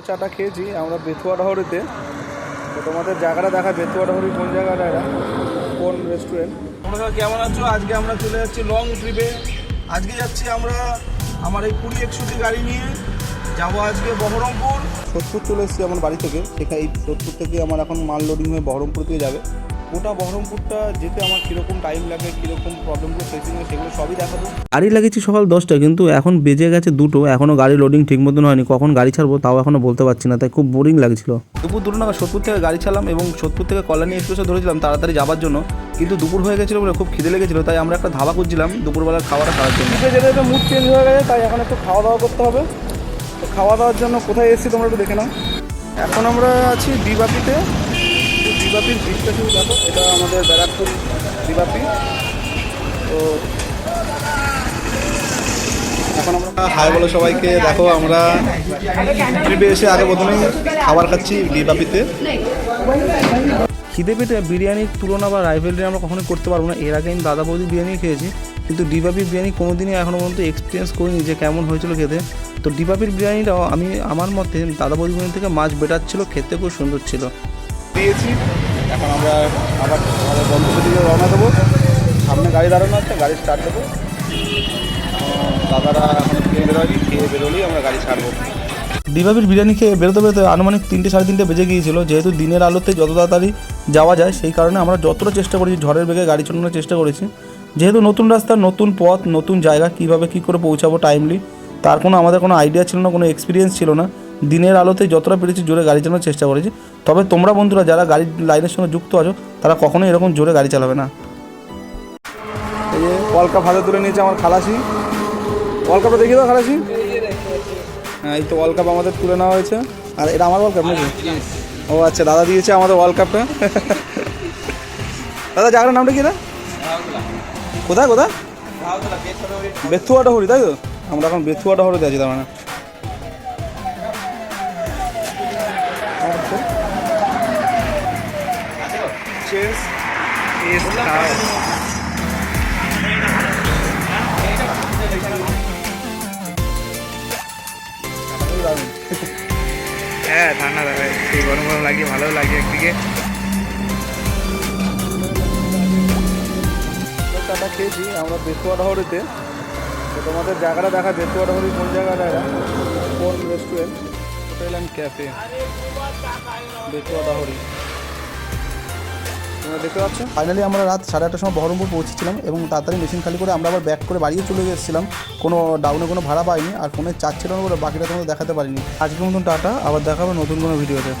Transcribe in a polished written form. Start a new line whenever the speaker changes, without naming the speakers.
চাটা খেয়েছি আমরা বেথুয়া ডহরিতে। তো তোমাদের জায়গাটা দেখা, বেথুয়া ডহরি কোন জায়গাটা, এটা কোন রেস্টুরেন্ট। তোমরা সবাই কেমন আছো? আজকে আমরা চলে যাচ্ছি লং ট্রিপে। আজকে যাচ্ছি আমরা আমার এই 20-61 গাড়ি নিয়ে যাবো আজকে বহরমপুর। সোদপুর চলে এসেছি আমার বাড়ি থেকে, সেখানে এই সোদপুর থেকে আমার এখন মাল লোডিং হয়ে বহরমপুর দিয়ে যাবে। গোটা বহরমপুরটা যেতে আমার কীরকম টাইম লাগে, কীরকম প্রবলেমগুলো ফেসিং হয়, সেগুলো সবই দেখাবো।
গাড়ি লাগিয়েছি সকাল 10টা, কিন্তু এখন বেজে গেছে 2টো, এখনও গাড়ি লোডিং ঠিক মতন হয়নি। কখন গাড়ি ছাড়বো তাও এখনও বলতে পারছি না, তাই খুব বোরিং লাগছিল। দুপুর 2টো নাগাদ সোদপুর থেকে গাড়ি ছাড়লাম এবং সোদপুর থেকে কল্যাণী এক্সপ্রেসে ধরেছিলাম তাড়াতাড়ি যাবার জন্য, কিন্তু দুপুর হয়ে গেছিলো বলে খুব খিদে লেগেছিলো, তাই আমরা একটা ধাবা খুঁজছিলাম দুপুরবেলার খাওয়াটা খাওয়ার জন্য।
যেতে যেতে মুড চেঞ্জ হয়ে গেছে, তাই এখন একটু খাওয়া দাওয়া করতে হবে। তো খাওয়া দাওয়ার জন্য কোথায় এসেছি তোমরা একটু দেখে নাও। এখন আমরা আছি দ্বিবাপিতে। দ্বিবাপির ব্রিজটা শুধু দেখো, এটা আমাদের ব্যারাকপুর দ্বিবাপি। তো এখন আমরা হাই বলো সবাইকে। দেখো আমরা ট্রিপে এসে আগে প্রথমেই খাবার খাচ্ছি দ্বিবাপিতে।
খিদে পেটে বিরিয়ানির তুলনা বা রাইভেলরি আমরা কখনোই করতে পারবো না। এর আগে আমি দাদা বৌদি বিরিয়ানি খেয়েছি, কিন্তু ডিবাপির বিরিয়ানি কোনোদিনই এখনও পর্যন্ত এক্সপিরিয়েন্স করিনি যে কেমন হয়েছিল খেতে। তো ডিবাপির বিরিয়ানিটাও আমার মতে দাদা বৌদি বিরিয়ানি থেকে মাছ বেটার ছিল, খেতে খুব সুন্দর ছিল।
দিয়েছি, এখন আমরা আবার আমাদের বন্ধুদের দিকে রওনা দেবো। সামনে গাড়ি দাঁড়ানো আছে, গাড়ি স্টার্ট দেবো। দাদারা এখন খেয়ে বেরোয়নি, খেয়ে বেরোলেই আমরা গাড়ি ছাড়বো।
ডিবাপির বিরিয়ানি খেয়ে বেরোতে বেরোতে আনুমানিক 3টে সাড়ে 3টে বেজে গিয়েছিল। যেহেতু দিনের আলোতে যত তাড়াতাড়ি যাওয়া যায় সেই কারণে আমরা যতটা চেষ্টা করেছি ঝড়ের বেগে গাড়ি চালানোর চেষ্টা করেছি। যেহেতু নতুন রাস্তা, নতুন পথ, নতুন জায়গা, কীভাবে কী করে পৌঁছাবো টাইমলি তার আমাদের কোনো আইডিয়া ছিল না, কোনো এক্সপিরিয়েন্স ছিল না। দিনের আলোতে যতটা পেরেছি জোরে গাড়ি চালানোর চেষ্টা করেছি। তবে তোমরা বন্ধুরা যারা গাড়ির লাইনের সঙ্গে যুক্ত আছো তারা কখনোই এরকম জোরে গাড়ি চালাবে না।
এই যে ওয়ার্ল্ড কাপ হাতে তুলে নিয়েছে আমার খালাসি। ওয়ার্ল্ড কাপটা দেখিয়ে দাও খালাসি। হ্যাঁ, এই তো ওয়ার্ল্ড কাপ আমাদের তুলে নেওয়া হয়েছে। আর এটা আমার ওয়ার্ল্ড কাপ নাকি? ও আচ্ছা, দাদা দিয়েছে আমাদের ওয়ার্ল্ড কাপটা। দাদা জায়গাটার নামটা কি? না কোথায় কোথায়? বেথুয়া ডহরি, তাই তো? আমরা এখন বেথুয়া ডহরিতে আছি। তার মানে
হ্যাঁ, ঠান্ডা লাগে, সেই গরম গরম লাগে, ভালো লাগে একদিকে।
চাটা খেয়েছি আমরা বেথুয়া ডহরিতে। তো তোমাদের জায়গাটা দেখা, বেথুয়া ডহরি কোন জায়গাটা, এটা কোন restaurant, hotel and cafe Bethua Dahari. তোমরা দেখতে পাচ্ছ।
ফাইনালি আমরা রাত 8:30টার সময় বহরমপুর পৌঁছেছিলাম এবং তাড়াতাড়ি মেশিন খালি করে আমরা আবার ব্যাক করে বাড়িয়ে চলে গেছিলাম। কোনো ডাউনে কোনো ভাড়া পাইনি, আর ফোনে চার্জ ছিল না বলে বাকিটা তোমাদের দেখাতে পারিনি। আজকের মতন টাটা, আবার দেখা হবে নতুন কোনো ভিডিওতে।